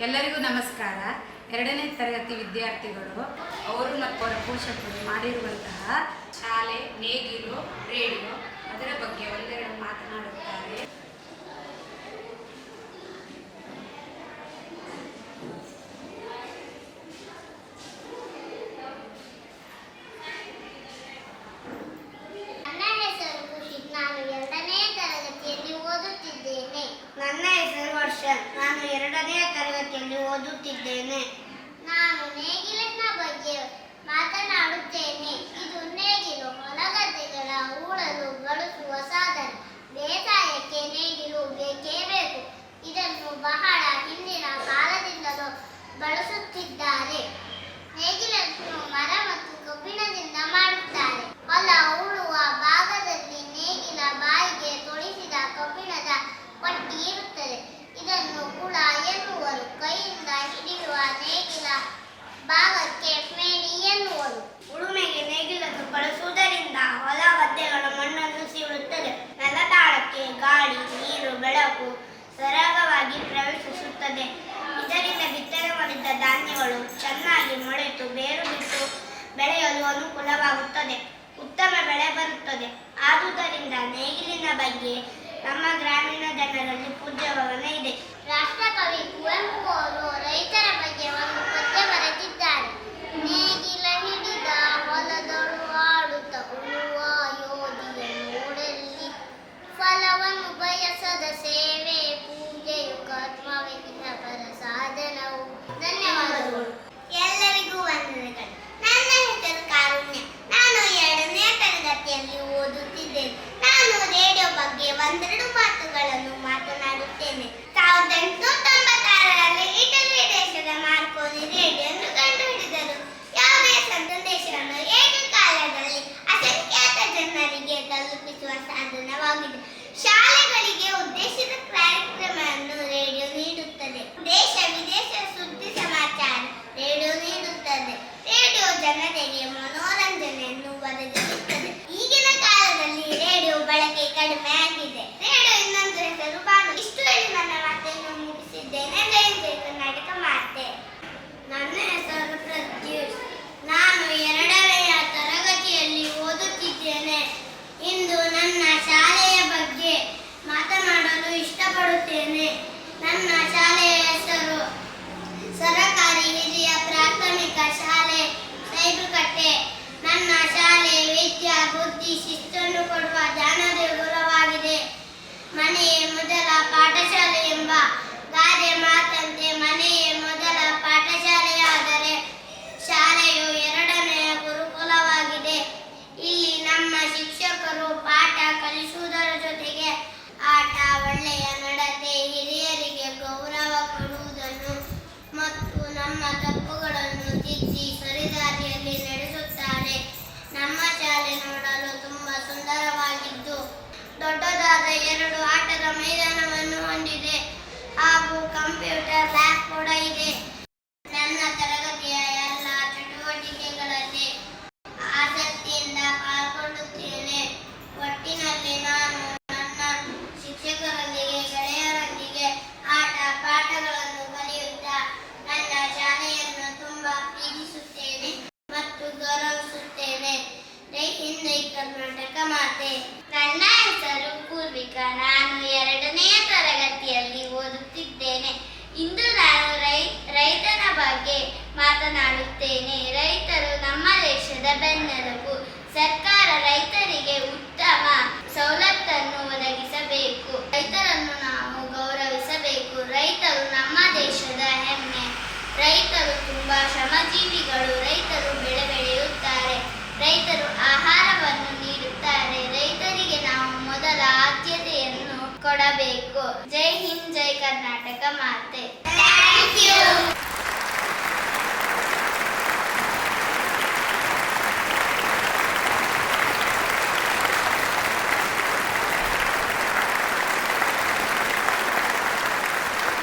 ಎಲ್ಲರಿಗೂ ನಮಸ್ಕಾರ. 2ನೇ ತರಗತಿ ವಿದ್ಯಾರ್ಥಿಗಳು ಅವರು ಮತ್ತು ಅವರ ಪೋಷಕರು ಮಾಡಿರುವಂತಹ ಶಾಲೆ, ನೇಗಿಲು, ರೇಡಿಯೋ ಅದರ ಬಗ್ಗೆ ಒಂದೆರಡು ಮಾತನಾಡುತ್ತಾರೆ. ನನ್ನ ಹೆಸರು ವರ್ಷ. ನಾನು 2ನೇ ತರಗತಿಯಲ್ಲಿ ಓದುತ್ತಿದ್ದೇನೆ. ನಾನು ನೇಗಿಲಿನ ಬಗ್ಗೆ ಮಾತನಾಡುತ್ತೇನೆ. ಇದು ನೇಗಿಲು ಹೊಲಗದ್ದೆಗಳ ಹೂಳಲು ಬಳಸುವ ಸಾಧನ. ಬೇಸಾಯಕ್ಕೆ ನೇಗಿಲು ಬೇಕೇ ಬೇಕು. ಇದನ್ನು ಬಹಳ ಹಿಂದಿನ ಕಾಲದಿಂದಲೂ ಬಳಸುತ್ತಿದ್ದಾರೆ. ನೇಗಿಲನ್ನು ಮರ ಮತ್ತು ಕಬ್ಬಿಣದಿಂದ ಮಾಡುತ್ತಾರೆ. ಹೊಲ ಉಳುವ ಭಾಗದಲ್ಲಿ ನೇಗಿಲ ಬಾಯಿಗೆ ತೊಡಿಸಿದ ಕಬ್ಬಿಣದ ಪಟ್ಟಿ ಇರುತ್ತದೆ. ಇದನ್ನು ಕುಳ ಎನ್ನುವರು. ಕೈಯಿಂದ ಹಿಡಿಯುವ ನೇಗಿಲ ಭಾಗಕ್ಕೆ ಮೇಣಿ ಎನ್ನುವರು. ಉಳುಮೆಗೆ ನೇಗಿಲನ್ನು ಬಳಸುವುದರಿಂದ ಹೊಲ ಗದ್ದೆಗಳ ಮಣ್ಣನ್ನು ಸೀಳುತ್ತದೆ. ನೆಲದಾಳಕ್ಕೆ ಗಾಳಿ, ನೀರು, ಬೆಳಕು ಸರಾಗವಾಗಿ ಪ್ರವೇಶಿಸುತ್ತದೆ. ಇದರಿಂದ ಬಿತ್ತನೆ ಮಾಡಿದ ಧಾನ್ಯಗಳು ಚೆನ್ನಾಗಿ ಮೊಳೆತು ಬೇರು ಬಿಟ್ಟು ಬೆಳೆಯಲು ಅನುಕೂಲವಾಗುತ್ತದೆ. ಉತ್ತಮ ಬೆಳೆ ಬರುತ್ತದೆ. ಆದುದರಿಂದ ನೇಗಿಲಿನ ಬಗ್ಗೆ ನಮ್ಮ ಗ್ರಾಮೀಣ ಜನರಲ್ಲಿ ಪೂಜ್ಯ ಭಾವನ ಇದೆ. ರಾಷ್ಟ್ರಕವಿ ಕುವೆಂಪು ಅವರು ರೈತರ ಬಗ್ಗೆ ಒಂದು ಪದ್ಯ ಬರೆದಿದ್ದಾರೆ. ನೇಗಿಲ ಹಿಡಿದ ಹೊಲದಳು ಆಡುತ್ತ ಉಳುವ ಯೋಧಿಯ ನೋಡಲ್ಲಿ, ಫಲವನ್ನು ಬಯಸದ ಸೇವೆ ಪೂಜೆಯು ಕರ್ಮವೆನಿನ ಪರ ಸಾಧನವು. ಧನ್ಯವಾದಗಳು. ಎಲ್ಲರಿಗೂ ವಂದನೆಗಳು. ನನ್ನ ಹೆಸರು ಕಾರುಣ್ಯ. ನಾನು 2ನೇ ತರಗತಿಯಲ್ಲಿ ಓದುತ್ತಿದ್ದೇನೆ. ನಾನು ರೇಡಿಯೋ ಬಗ್ಗೆ ಒಂದೆರಡು ಮಾತುಗಳನ್ನು ಮಾತನಾಡುತ್ತೇನೆ. 1896ರಲ್ಲಿ ಇಟಲಿ ದೇಶದ ಮಾರ್ಕೋನಿ ರೇಡಿಯೋವನ್ನು ಕಂಡುಹಿಡಿದರು. ಯಾವುದೇ ಸಂದೇಶವನ್ನು ಏಕಕಾಲದಲ್ಲಿ ಅಸಂಖ್ಯಾತ ಜನರಿಗೆ ತಲುಪಿಸುವ ಸಾಧನವಾಗಿದೆ. ಶಾಲೆಗಳಿಗೆ ಉದ್ದೇಶಿತ ಕಾರ್ಯಕ್ರಮವನ್ನು ರೇಡಿಯೋ ನೀಡುತ್ತದೆ. ದೇಶ ವಿದೇಶ ಸುದ್ದಿ ಸಮಾಚಾರ ರೇಡಿಯೋ ನೀಡುತ್ತದೆ. ರೇಡಿಯೋ ಜನತೆಗೆ ಮನೋರಂಜನೆಯನ್ನು ಒದಗಿಸುತ್ತದೆ. ಈಗಿನ ಕಾಲದಲ್ಲಿ ರೇಡಿಯೋ ಬಳಕೆ ಕಡಿಮೆ ಆಗಿದೆ. ರೇಡಿಯೋ ಇನ್ನೊಂದು ಹೆಸರು ಬಾನು. ಇಷ್ಟು ಹೇಳಿ ನನ್ನ ಮಾತನ್ನು ಮುಗಿಸಿದ್ದೇನೆ. ಜೈ ಕರ್ನಾಟಕ ಮಾತೆ. ನನ್ನ ಹೆಸರು ಪ್ರತ್ಯೂಷ್. ನಾನು 2ನೇ ತರಗತಿಯಲ್ಲಿ ಓದುತ್ತಿದ್ದೇನೆ. ಇಂದು ನನ್ನ ಶಾಲೆಯ ಬಗ್ಗೆ ಮಾತನಾಡಲು ಇಷ್ಟಪಡುತ್ತೇನೆ. ನನ್ನ ಶಾಲೆಯ ಹೆಸರು ಸರಕಾರಿ ಹಿರಿಯ ಪ್ರಾಥಮಿಕ ಶಾಲೆ ಸೈಬ್ರಕಟ್ಟೆ. ನನ್ನ ಶಾಲೆ ವಿದ್ಯಾ ಬುದ್ಧಿ ಶಿಸ್ತನ್ನು ಕೊಡುವ ಜ್ಞಾನದೇಗುಲವಾಗಿದೆ. ಮನೆಯೇ ಮೊದಲ ಪಾಠಶಾಲೆ ಎಂಬ ಗಾದೆ ಮಾತಂತೆ ಮನೆಯೇ ಮೊದಲ ಪಾಠಶಾಲೆಯಾದರೆ ಶಾಲೆಯು 2ನೇ ಗುರುಕುಲವಾಗಿದೆ. ಇಲ್ಲಿ ನಮ್ಮ ಶಿಕ್ಷಕರು ಪಾಠ ಕಲಿಸುವುದರ ಜೊತೆಗೆ ಆಟ, ಒಳ್ಳೆಯ ನಡತೆ, ಹಿರಿಯರಿಗೆ ಗೌರವ ಕೊಡುವುದನ್ನು ಮತ್ತು ನಮ್ಮ ತಪ್ಪುಗಳನ್ನು ತಿದ್ದಿ ಸರಿದಾರಿಯಲ್ಲಿ ನಡೆಸುತ್ತಾರೆ. ನಮ್ಮ ಶಾಲೆ ನೋಡಲು ತುಂಬಾ ಸುಂದರವಾಗಿದ್ದು ದೊಡ್ಡದಾದ 2 ಆಟದ ಮೈದಾನವನ್ನು ಹೊಂದಿದೆ ಹಾಗೂ ಕಂಪ್ಯೂಟರ್ ಲ್ಯಾಬ್ ಕೂಡ ಇದೆ. ನನ್ನ ತರಗತಿಯ ಎಲ್ಲ ಚಟುವಟಿಕೆಗಳಲ್ಲಿ ಆಸಕ್ತಿಯಿಂದ ಪಾಲ್ಗೊಳ್ಳುತ್ತೇನೆ. ಒಟ್ಟಿನಲ್ಲಿ ನಾನು ನನ್ನ ಶಿಕ್ಷಕರೊಂದಿಗೆ, ಗೆಳೆಯರೊಂದಿಗೆ ಆಟ ಪಾಠಗಳನ್ನು ಕಲಿಯುತ್ತಾ ನನ್ನ ಶಾಲೆಯನ್ನು ತುಂಬಾ ಪ್ರೀತಿಸುತ್ತೇನೆ ಮತ್ತು ಗೌರವಿಸುತ್ತೇನೆ. ಜೈ ಹಿಂದ್, ಜೈ ಕರ್ನಾಟಕ ಮಾತೆ. ನನ್ನ ಹೆಸರು ಪೂರ್ವಿಕಾ. ನಾನು 2ನೇ ತರಗತಿಯಲ್ಲಿ ಓದುತ್ತಿದ್ದೇನೆ. ಇಂದು ನಾನು ರೈತನ ಬಗ್ಗೆ ಮಾತನಾಡುತ್ತೇನೆ. ರೈತರು ನಮ್ಮ ದೇಶದ ಬೆನ್ನೆಲುಬು. ಸರ್ಕಾರ ರೈತರಿಗೆ ಉತ್ತಮ ಸವಲತ್ತನ್ನು ಒದಗಿಸಬೇಕು. ರೈತರನ್ನು ನಾವು ಗೌರವಿಸಬೇಕು. ರೈತರು ನಮ್ಮ ದೇಶದ ಹೆಮ್ಮೆ. ರೈತರು ತುಂಬಾ ಶ್ರಮಜೀವಿಗಳು. ರೈತರು ಬೆಳೆ ಬೆಳೆಯುತ್ತಾರೆ. ರೈತರು ಆಹಾರವನ್ನು ನೀಡುತ್ತಾರೆ. ರೈತರಿಗೆ ನಾವು ಮೊದಲ ಆದ್ಯತೆಯನ್ನು ಕೊಡಬೇಕು. ಜೈ ಹಿಂದ್, ಜೈ ಕರ್ನಾಟಕ ಮಾತೆ. Thank you.